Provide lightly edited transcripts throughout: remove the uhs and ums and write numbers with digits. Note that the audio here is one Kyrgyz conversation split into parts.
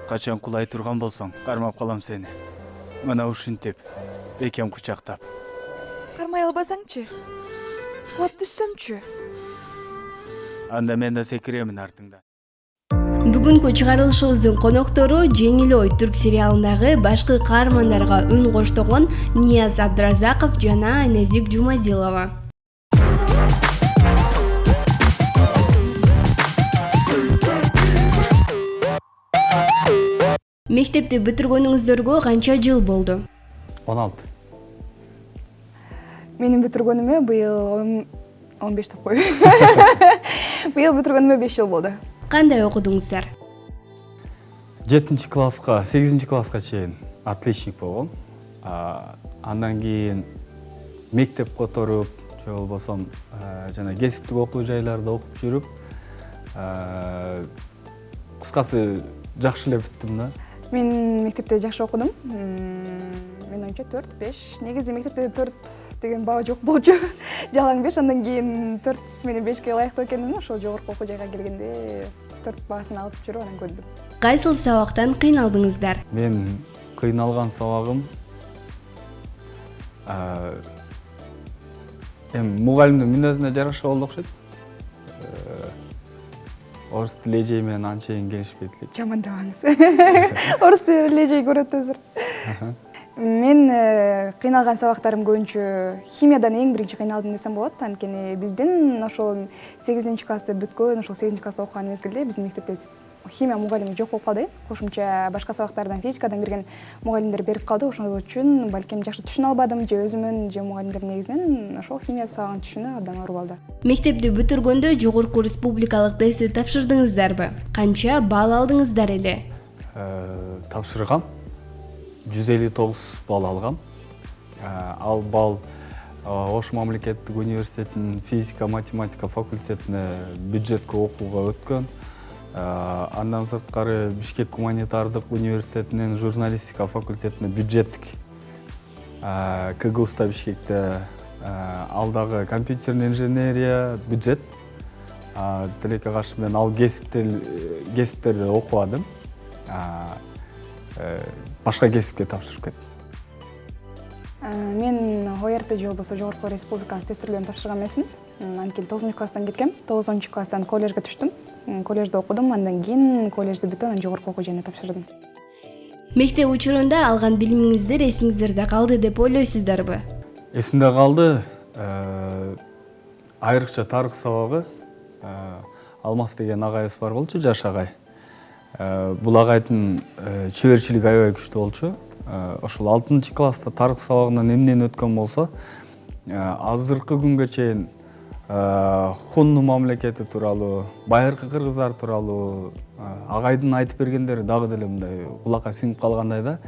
Качан кулай турган болсоң, кармап калам сени. Мына ушинтип, экем кучактап. Кармай албасаңчы? Кулап түссөмчү? Анда мен да секиремин артыңда. Бүгүнкү чыгарылышыбыздын коноктору Жеңил ой түрк сериалындагы башкы каармандарга үн коштогон Нияз Абдыразаков жана Айназик Жумадилова. Мектепти бүтүргөнүңүздөргө канча жыл болду? 16. Менин бүтүргөнүмө быйыл 15 деп кой. Быйыл бүтүргөнүмө 5 жыл болду. Кандай окудуңуздар? 7 класска, 8 класска чейин отличник болгом. Андан кийин мектеп которуп, же болбосо жана кесиптик окуу жайларда окуп жүрүп, кыскасы жакшы эле бүттүм да. Мен мектепте жакшы окудум. Мен оюмча 4-5. Негизи мектепте 4 деген баа жок болчу. Жалаң 5, андан кийин 4 менен 5ке ылайыктуу экенмин. Ошол жогорку окуу жайга келгенде 4 баасын алып жүрүп анан көрдүм. Кайсыл сабактан кыйналдыңыздар? Мен кыйналган сабагым мугалимдин мүнөзүнө жараша болду окшойт. Орус тили эжей менен анчейин келишпейт элек. Жамандабаңыз. Орус тили эжей көрөт азыр. Мен кыйналган сабактарым көбүнчө химиядан эң биринчи кыйналдым десем болот. Анткени биздин ошол 8 классты бүткөн, ошол 8 класста окуган мезгилде биздин мектепте химия мугалими жок болуп калды. Кошумча башка сабактардан, физикадан кирген мугалимдер берип калды. Ошол үчүн балким жакшы түшүнө албадым, же өзүмөн, же мугалимдердин негизинен ошол химия сабагын түшүнүү абдан оор болду. Мектепти бүтүргөндө жогорку республикалык тестти тапшырдыңыздарбы? Канча балл алдыңыздар эле? Тапшыргам. 159 балл алгам. Ал балл Ош мамлекеттик университетинин физика математика факультетине бюджетке окууга өткөн. Андан сырткары Бишкек гуманитардык университетинин журналистика факультетине бюджеттик. КГУста Бишкекте алдагы компьютерный инженерия бюджет. Тилекке каршы мен ал кесиптерди окубадым. Башка кесипке тапшырып кеттим. Мен ОРТ же болбосо жогорку республикалык тесттерден тапшырган эмесмин. Анткени 9 класстан кеткем. 9 класстан коллежге түштүм. Коллежде окудум, андан кийин коллежди бүтүп, анан жогорку окуу жайына тапшырдым. Мектеп учурунда алган билимиңиздер эсиңиздерде калды деп ойлойсуздарбы? Эсимде калды. Айрыкча тарых сабагы. Алмаз деген агайыбыз бар болчу, жаш агай. Бул агайдын чеберчилиги аябай күчтүү болчу. Ошол 6 класста тарых сабагынан эмнени өткөн болсо, азыркы күнгө чейин Хунну мамлекети тууралуу, байыркы кыргыздар тууралуу агайдын айтып бергендери дагы деле мындай кулакка сиңип калгандай да.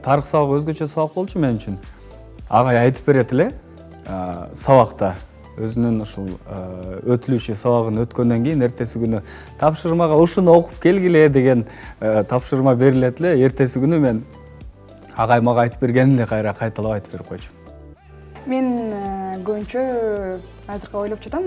Тарых сабагы өзгөчө сабак болчу мен үчүн. Агай айтып берет эле сабакта. Өзүнүн ушул өтүлүшү сабагын өткөндөн кийин эртеси күнү тапшырмага ушуну окуп келгиле деген тапшырма берилет эле. Эртеси күнү мен агай мага айтып бергенин эле кайталап айтып берип койчумун. Мен көбүнчө азыркы ойлоп жатам,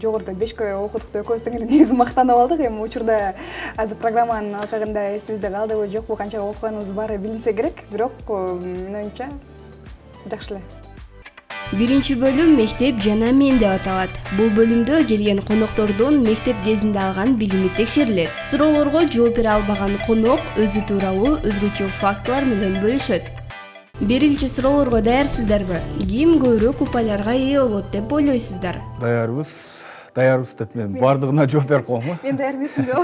жогоруда 5ке окудук деп экөөбүз тең эле негизи мактанып алдык. Эми учурда азыр программанын алкагында эсибизде калдыбы, жокпу, канча окуганыбыз баары билинсе керек, бирок менин оюмча жакшы эле. Биринчи бөлүм мектеп жана мен деп аталат. Бул бөлүмдө келген коноктордун мектеп кезинде алган билими текшерилет. Суроолорго жооп бере албаган конок өзү тууралуу өзгөчө фактылар менен бөлүшөт. Биринчи суроолорго даярсыздарбы? Ким көбүрөөк упайларга ээ болот деп ойлойсуздар? Даярбыз деп мен бардыгына жооп берип коем. Мен даяр эмесмин деп.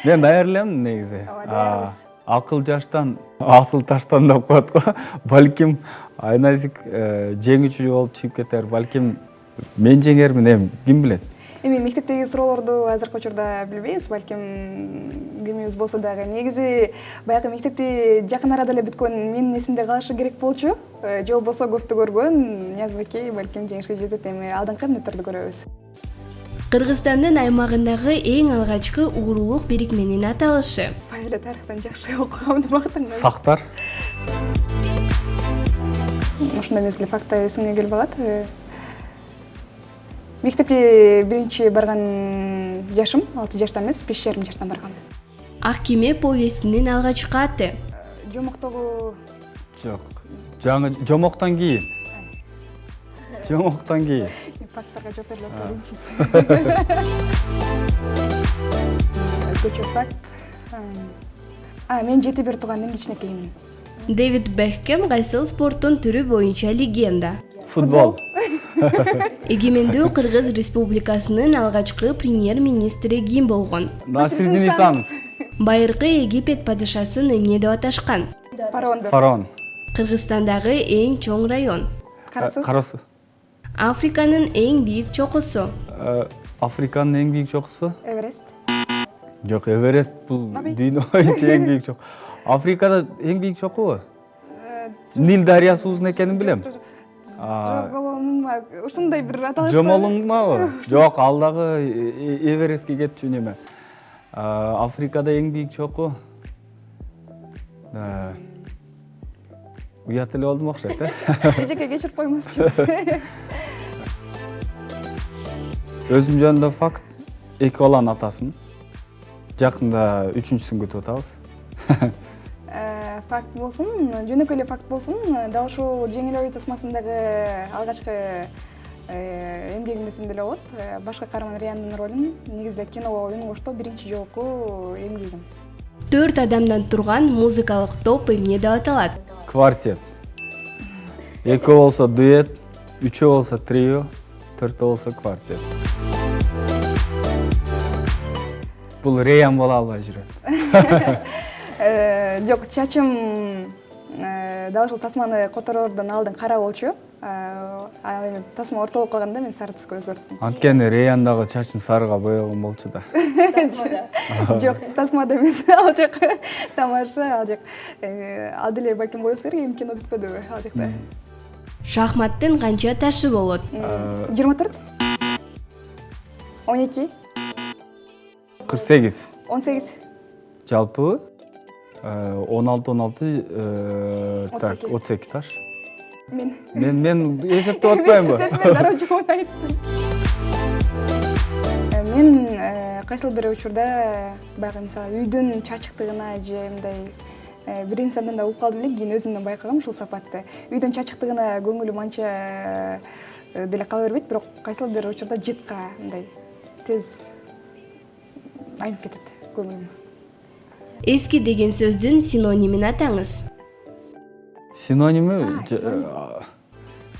Мен даяр элем негизи. Даярбыз. Акыл жаштан, асыл таштан деп коет го. Балким Айназик жеңүүчү болуп чыгып кетер, балким мен жеңермин, эми ким билет. Эми мектептеги суроолорду азыркы учурда билбейбиз, балким кимибиз болсо дагы. Негизи баягы мектепти жакын арада эле бүткөн менин эсимде калышы керек болчу. Же болбосо көптү көргөн Ниязбекей балким жеңишке жетет, эми алдыңкы эмнеттерди көрөбүз. Кыргызстандын аймагындагы эң алгачкы уурулук бирикменин аталышы. Бай эле тарыхтан жакшы окугам деп мактанам. Сактар. Ушундай мезгилде факт эсиңе келип алат. Мектепке биринчи барган жашым 6 жаштан эмес, 5,5 жаштан баргам. Ак кеме повестинин алгачкы аты. Жомоктогу Жок. Жаңы жомоктон кийин. Жомоктон кийин. факттарга жооп берилип атат өзгөчө факт. Мен 7-1 туугандын кичинекеймин. Дэвид Бекхэм кайсыл спорттун түрү боюнча легенда? Футбол. Эгемендүү Кыргыз Республикасынын алгачкы премьер-министри ким болгон? Насирдин Исанов. Байыркы Египет падышасын эмне деп аташкан? Фараон. Кыргызстандагы эң чоң район. Кара суу. Африканын эң бийик чокусу. Африканын эң бийик чокусу? Эверест. Жок, Эверест бул дүйнө боюнча эң бийик чоку. Африкада эң бийик чокубу? Нил дарыясы узун экенин билем. Ушундай бир аталыш. Жомолуңмабы? Жок, ал дагы Эверестке кетчү неме. Африкада эң бийик чоку. Уят эле болдум окшойт, Эжеке кечирип коймосчу. Өзүм жөнүндө факт, 2 баланын атасымын. Жакында 3-үчүсүн күтүп атабыз. Факт болсун, жөнөкөй эле факт болсун, дал ушул жеңил ой тасмасындагы алгачкы эмгегимдесин деле болот. Башкы каарман Риянын ролун негизде киного оюн коштоо биринчи жолку эмгегим. 4 адамдан турган музыкалык топ эмне деп аталат? Квартет. 2 болсо дуэт, 3 болсо трио, 4 болсо квартет. Бул Рейян боло албай жүрөт. Жок, чачым дал ушул тасманы котороордон алдын кара болчу. Ал эми тасма ортолуп калганда мен сары түскө өзгөрттүм. Анткени Рейяндагы чачын сарыга боёгон болчу да. Жок, тасмада эмес, ал жак тамаша, ал жак. Ал деле балким боесу керек, эми кино бүтпөдүбү ал жакта. Шахматтын канча ташы болот? 24, 12, 48. 18, Жалпы 16 так, 32 таш. Мен эсептеп атпаймбы? Мен дароо жооп айттым. Мен кайсыл бир учурда баягы мисалы үйдүн чачыктыгына же мындай бир инсандан да угуп калдым эле, кийин өзүмдөн байкагам ушул сапатты. Үйдүн чачыктыгына көңүлүм анча деле кала бербейт, бирок кайсыл бир учурда жытка мындай тез айнып кетет көңүлүм. Эски деген сөздүн синонимин атаңыз. Синоними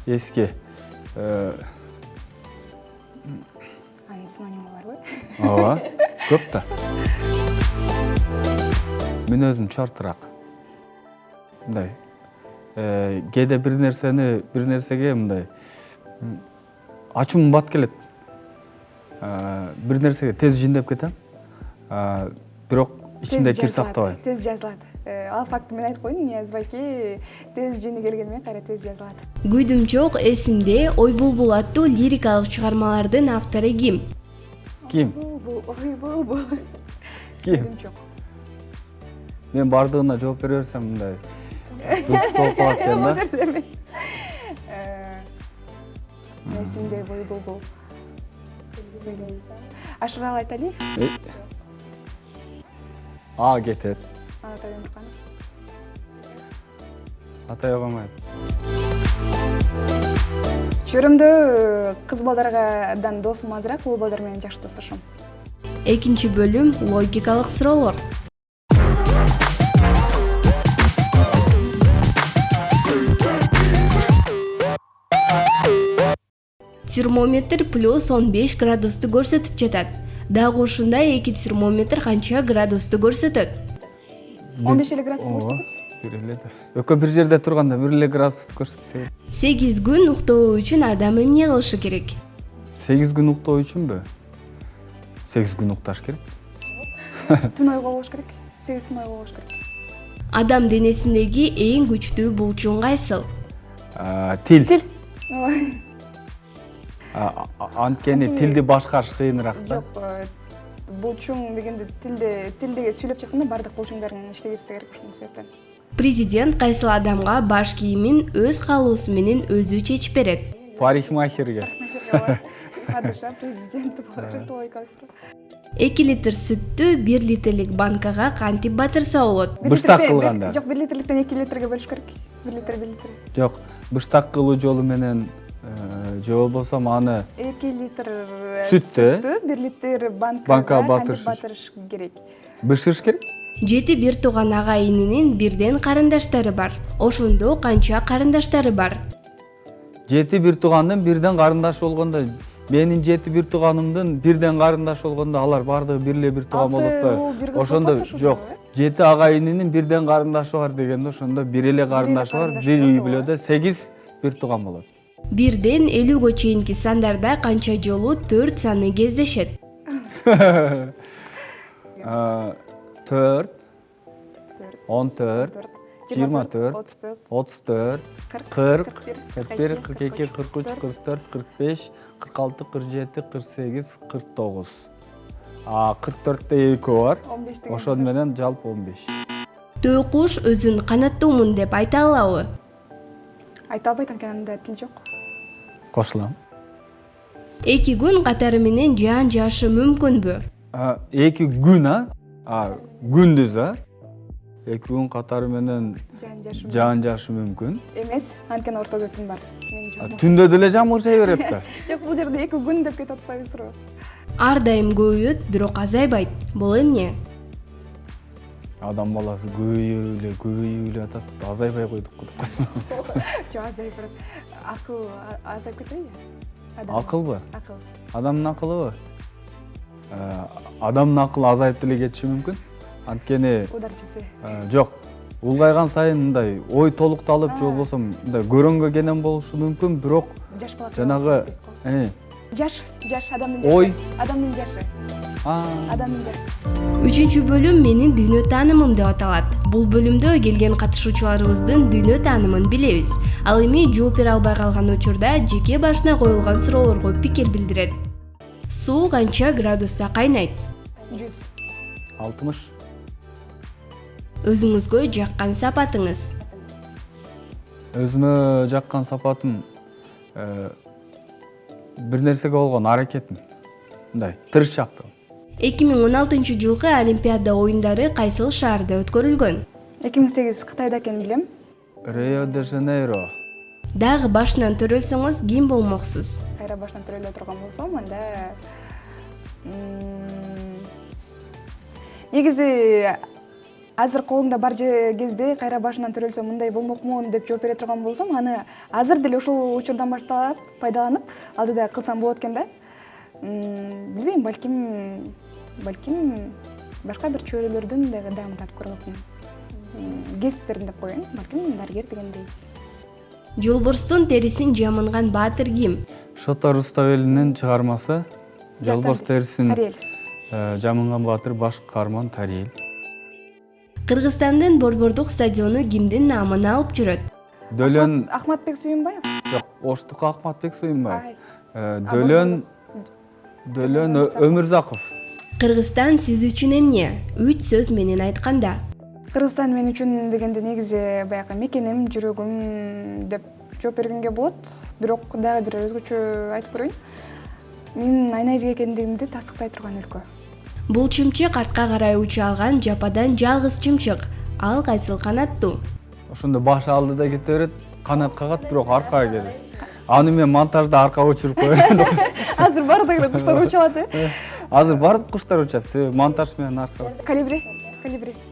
эски. Анын синонимы барбы? Ооба, көп да. Мен өзүм чортураак. Мындай. Кээде бир нерсеге мындай ачуум бат келет. Бир нерсеге тез жиндеп кетем. Бирок ичимде кир сактабайм. Тез жазылат. Ал фактты мен айтып коеюн, Нияз байке тез жини келгенмен кайра тез жазылат. Гүйдүмчок эсимде Ой булбул аттуу лирикалык чыгармалардын автору ким? Ким? Ой. Ким? Мен бардыгына жооп бере берсем мындай дұрыс болуп калат экен да. Эсимде Ой булбул. Ашырал Айталиев. Кетет. Атай огомайт. Чөрөмдө кыз балдардан досум азыраак, уул балдар менен жакшы достошом. Экинчи бөлүм логикалык суроолор. Термометр плюс 15 градусту көрсөтүп жатат. Дагы ушундай эки термометр канча градусту көрсөтөт? 15 градус көрсөтөт. Бир эле да. Экөө бир жерде турганда бир эле градус көрсөтсө. 8 күн уктоо үчүн адам эмне кылышы керек? 8 күн уктоо үчүнбү? 8 күн укташ керек. Түн ойго болуш керек. 8 түн ойго болуш керек. Адам денесиндеги эң күчтүү булчуң кайсыл? Тил. Ой. Анткени тилди башкарыш кыйыныраак да. Жок, булчуң дегенде тилдеги сүйлөп жатканда бардык булчуңдардын ишке кирсе керек ошол себептен. Президент кайсыл адамга баш кийимин өз каалоосу менен өзү чечип берет? Парикмахерге. падыша президенти болот, риторикалык суроо. 2 литр сүттү 1 литрлик банкага кантип батырса болот? Быштак кылганда. Жок, 1 литрликтен 2 литрге бөлүш керек. 1 литр. Жок, быштак кылуу жолу менен же болбосо аны 2 литр сүттү 1 литр банкага батырыш батырыш керек. бышырыш керек. Жети бир тууган ага ининин бирден карындаштары бар. Ошондо канча карындаштары бар? 7 бир туугандын бирден карындашы болгондо, менин 7 бир тууганымдын бирден карындашы болгондо алар баардыгы бир эле бир тууган болот го. Ошондо жок, 7 ага ининин бирден карындашы бар дегенде ошондо бир эле карындашы бар, бир үй бүлөдө 8 бир тууган болот. Бирден 50ге чейинки сандарда канча жолу 4 саны кездешет? 4, 14, 24, 34, 40, 41, 42, 43, 44, 45, 46, 47, 48, 49. 44те 2 бар. Ошон менен жалпы 15. Төө куш өзүн канаттуумун деп айта алабы? Айта албайт, анткени анда тил жок. Кошулам. 2 күн катары менен жаан жаашы мүмкүнбү? 2 күн, күндүз, 2 күн катары менен жаан жаашы мүмкүн. Эмес, анткени ортодо түн бар. Түндө деле жамгыр жай берет да. Жок, бул жерде 2 күн деп кетип атпайбызбы? Ар дайым көбөйөт, бирок азайбайт. Бул эмне? Адам баласы көбөйүп эле атат, азайбай койдук го деп. Жок, азайып барат. Акыл азайып кетпейби? Акылбы? Акыл. Адамдын акылыбы? Адамдын акылы азайып деле кетиши мүмкүн. Анткени Ударчысы. жок, улгайган сайын мындай ой толукталып, же болбосо мындай көрөнгө кенен болушу мүмкүн, бирок Жаш бала. жанагы Жаш адамдын жашы. ой Адамдын жашы. Адамдын жашы. 3-бөлүм менин дүйнө таанымым деп аталат. Бул бөлүмдө келген катышуучуларыбыздын дүйнө таанымын билебиз. Ал эми жооп бере албай калган учурда жеке башына коюлган суроолорго пикир билдирет. Суу канча градуста кайнайт? 100. 60. Өзүңүзгө жаккан сапатыңыз? Өзүмө жаккан сапатым бир нерсеге болгон аракетим. Мындай, тырышчактыгым. 2016 жылкы Олимпиада оюндары кайсыл шаарда өткөрүлгөн? 2008 Кытайда экенин билем. Рио де Жанейро. Дагы башынан төрөлсөңүз ким болмоксуз? Кайра башынан төрөлө турган болсом, анда негизи азыр колуңда бар кезде кайра башынан төрөлсөм мындай болмокмун деп жооп бере турган болсом, аны азыр деле ушул учурдан баштап пайдаланып, алдыда кылсам болот экен да. Билбейм, балким башка бир чөйрөлөрдүн дагы дамытып көрмөкмүн. Кесиптерин деп коеюн, балким дарыгер дегендей. Жолборстун терисин жамынган баатыр ким? Шота Руставелинин чыгармасы. Жолборс терисин Тариэл. жамынган баатыр баш каарман Тариэл. Кыргызстандын борбордук стадиону кимдин наамына алып жүрөт? Дөлөн Ахматбек Сүйүнбаев. жок, Оштук Ахматбек Сүйүнбаев. Ай. Дөлөн Өмүрзаков. Кыргызстан сиз үчүн эмне? 3 сөз менен айтканда. Кыргызстан мен үчүн дегенде негизи баягы мекеним, жүрөгүм деп жооп бергенге болот. Бирок дагы бир өзгөчө айтып көрөйүн. Мен айнайыз экендигимди тастыктай турган өлкө. Бул чымчык артка карай уча алган жападан жалгыз чымчык. Ал кайсыл канаттуу? Ошондо баш алдыда кете берет, канат кагат, бирок аркага келет. Аны мен монтажда аркага учуруп коём. Азыр баардыгы куштар учалат, Азыр бардык куштар учат, монтаж менен аркага. Калибри.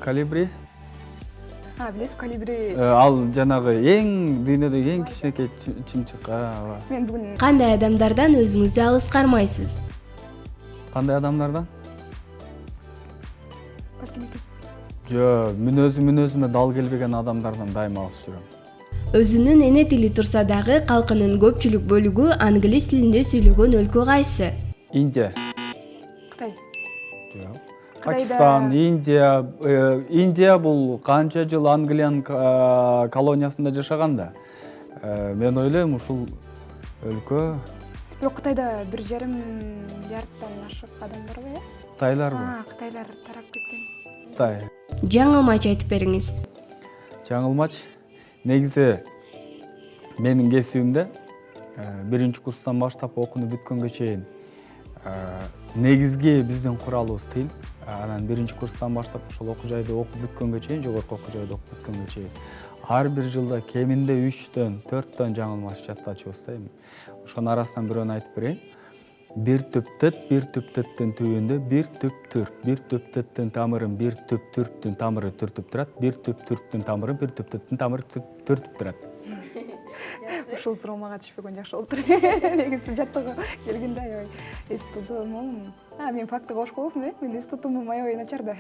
Калибри. Билесиз, калибри. Ал жанагы эң дүйнөдөгү эң кичинекей чымчык. Мен бүгүн Кандай адамдардан өзүңүздү алыс кармайсыз? Кандай адамдардан? балким экенсиз. Жо, мен өзүмө дал келбеген адамдардан дайыма алыс жүрөм. Өзүнүн эне тили турса дагы калкынын көпчүлүк бөлүгү англис тилинде сүйлөгөн өлкө кайсы? Индия. Кытай. Жок. Кытайда- Пакистан, Индия. Индия бул канча жыл Англиянын колониясында жашаган да. Мен ойлойм ушул өлкө Бирок Кытайда 1,5 миллиарддан ашык адам барбы, Кытайларбы? Кытайлар тарап кеткен. Кытай. Жаңылмач айтып бериңиз. Жаңылмач. Негизи менин кесибимде биринчи курстан баштап окууну бүткөнгө чейин негизги биздин куралыбыз тил. Анан биринчи курстан баштап ошол окуу жайды окуп бүткөнгө чейин, жогорку окуу жайды окуп бүткөнгө чейин ар бир жылда кеминде 3-төн 4төн жаңылмаш жаттачубыз да эми. Ошонун арасынан бирөөнү айтып берейин. Bir tüp tıt, bir tüp tıttın tüyünde, bir tüp türk. Bir tüp tıttın tamırın, bir tüp türktün tamırı türtüp durat. Bir tüp türktün tamırı, bir tüp tıttın tamırı türtüp durat. Ушул суроо мага түшпөгөн жакшы болуптур. Негизи жаттоого келгенде аябай эс тутумум. Мен фактыга ош коопмун, мен эс тутумум аябай начар да.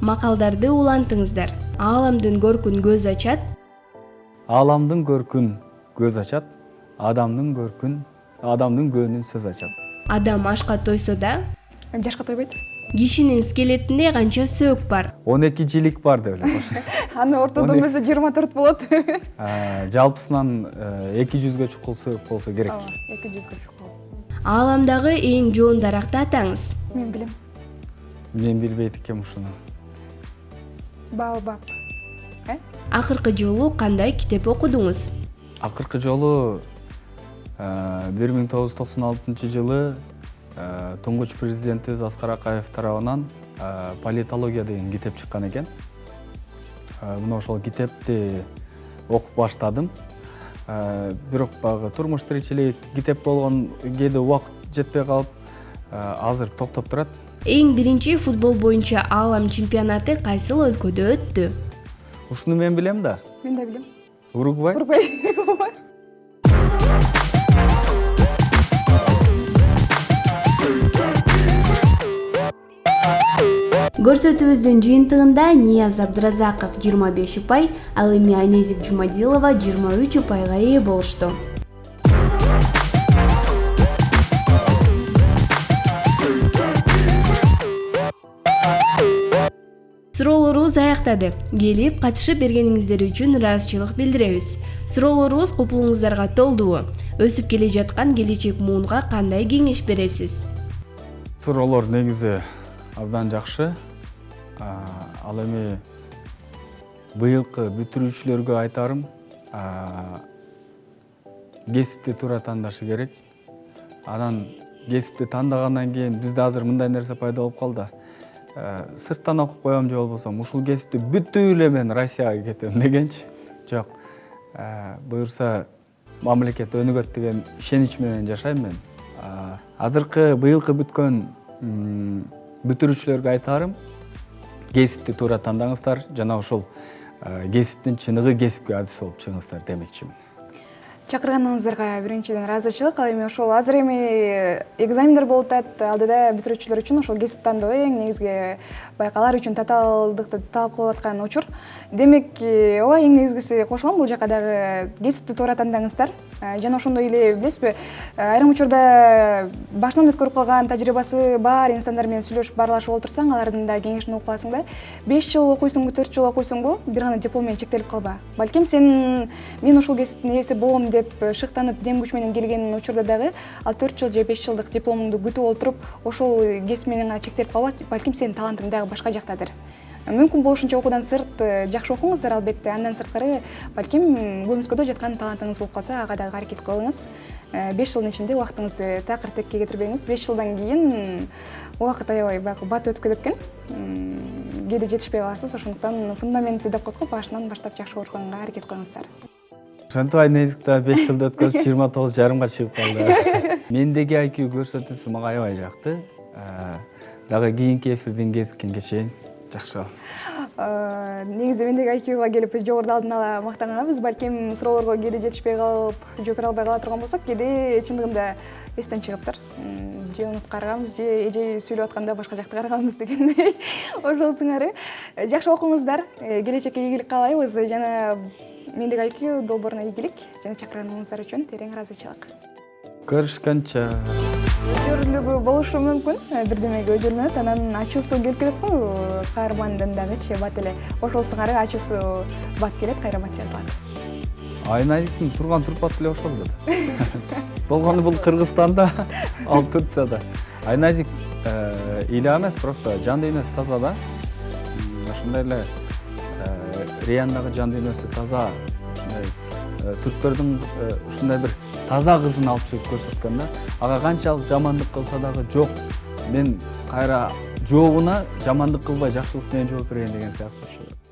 Макалдарды улантыңыздар. Ааламдын көркүн көз ачат. Ааламдын көркүн көз ачат, адамдын көөнүн сөз ачат. Адам ашка тойсо да, Жашка тойбойт. кишинин скелетинде канча сөөк бар? 12 жилик бар деп элем. Аны ортодон өзү 24 болот. Жалпысынан 200-ге чукул сөөк болсо керек. 200-ге чукул. Ааламдагы эң жоон даракты атаңыз. Мен билем. Мен билбейт экем ушуну. Баобаб. Акыркы жолу кандай китеп окудуңуз? Акыркы жолу 1996 жылы туңгуч президентибиз Аскар Акаев тарабынан политология деген китеп чыккан экен. Мына ошол китепти окуп баштадым. Бирок багы турмуш тиричилик китеп болгон кээде убакыт жетпей калып, азыр токтоп турат. Эң биринчи футбол боюнча аалам чемпионаты кайсыл өлкөдө өттү? Ушуну мен билем да. Мен да билем. Уругвай. Көрсөтүүбүздүн жыйынтыгында Нияз Абдыразаков 25 упай, ал эми Айнезик Жумадилова 23 упайга ээ болушту. Суроолорубуз аяктады. Келип катышып бергениңиздер үчүн ыраазычылык билдиребиз. Суроолорубуз купулуңуздарга толдубу? Өсүп келе жаткан келечек муунга кандай кеңеш бересиз? Суроолор негизи абдан жакшы. Ал эми быйылкы бүтүрүүчүлөргө айтарым, кесипти туура тандашы керек. Анан кесипти тандагандан кийин бизде азыр мындай нерсе пайда болуп калды. Сырттан окуп коем же болбосом ушул кесипти бүтүп эле мен Россияга кетем дегенчи. Жок. Буюрса мамлекет өнүгөт деген ишенич менен жашайм мен. Азыркы быйылкы бүткөн бүтүрүүчүлөргө айтарым, кесипти туура тандаңыздар, жана ушул кесиптин чыныгы кесипке адис болуп чыгыңыздар демекчимин. Чакырганыңыздарга биринчиден ыраазычылык, ал эми ошол азыр эми экзамендер болуп атат, алдыда бүтүрүүчүлөр үчүн ошол кесип тандоо эң негизги байкалар үчүн татаалдыкты талап кылып аткан учур. Демек, ооба эң негизгиси кошулам, бул жака дагы кесипти туура тандаңыздар. Жана ошондой эле билесизби, айрым учурда башынан өткөрүп калган тажрыйбасы бар инсандар менен сүйлөшүп баарлашып отурсаң, алардын да кеңешин угуп каласың да. 5 жыл окуйсуңбу, 4 жыл окуйсуңбу, бир гана диплом менен чектелип калба. Балким мен ошол кесиптин ээси болом деп шыктанып дем күч менен келген учурда дагы ал 4 жыл же 5 жылдык дипломуңду күтүп отуруп, ошол кесип менен гана чектелип калба, балким сенин талантың дагы башка жактадыр. Мүмкүн болушунча окуудан сырт жакшы окуңуздар албетте. Андан сырткары балким көмүскөдө жаткан талантыңыз болуп калса, ага дагы аракет кылыңыз. 5 жылдын ичинде убактыңызды такыр текке кетирбеңиз. 5 жылдан кийин убакыт аябай бат өтүп кетет экен. Кээде жетишпей каласыз, ошондуктан фундаментти деп коет го, башынан баштап жакшы окушганга аракет кылыңыздар. Ошентип Айнезикте 5 жылда өткөрүп 29,5 чыгып калды. Мендеги IQ көрсөтүүсү мага аябай жакты. Дагы кийинки эфирдин кезиккенге чейин жакшы калыңыздар. Негизи мендеги IQ-га келип жогоруда алдын ала мактанганбыз. Балким суроолорго кээде жетишпей калып, жооп албай кала турган болсок, кээде чындыгында эстен чыгыптыр. Же унутуп караганбыз, же эже сүйлөп атканда башка жакты караганбыз дегендей. Ошол сыңары жакшы окуңуздар, келечекке ийгилик каалайбыз жана мендеги IQ долбооруна ийгилик жана чакырганыңыздар үчүн терең ыраазычылык. Көрүшкөнчө. Өжөрлүгү болушу мүмкүн, бирдемеге өжөрлөнөт, анан ачуусу келип келет го, каармандын дагычы бат эле. Ошол сыңары ачуусу бат келет, кайра бат жазылат. Айназиктин турган турпаты эле ошол да. Болгону бул Кыргызстанда, ал Турцияда. Айназик ыйлап эмес, просто жан дүйнөсү таза да. Ошондой эле Рияндагы жан дүйнөсү таза. Түрктөрдүн ушундай бир таза кызын алып чыгып көрсөткөн да. Ага канчалык жамандык кылса дагы жок. Мен кайра жообуна жамандык кылбай жакшылык менен жооп берейин деген сыяктуу.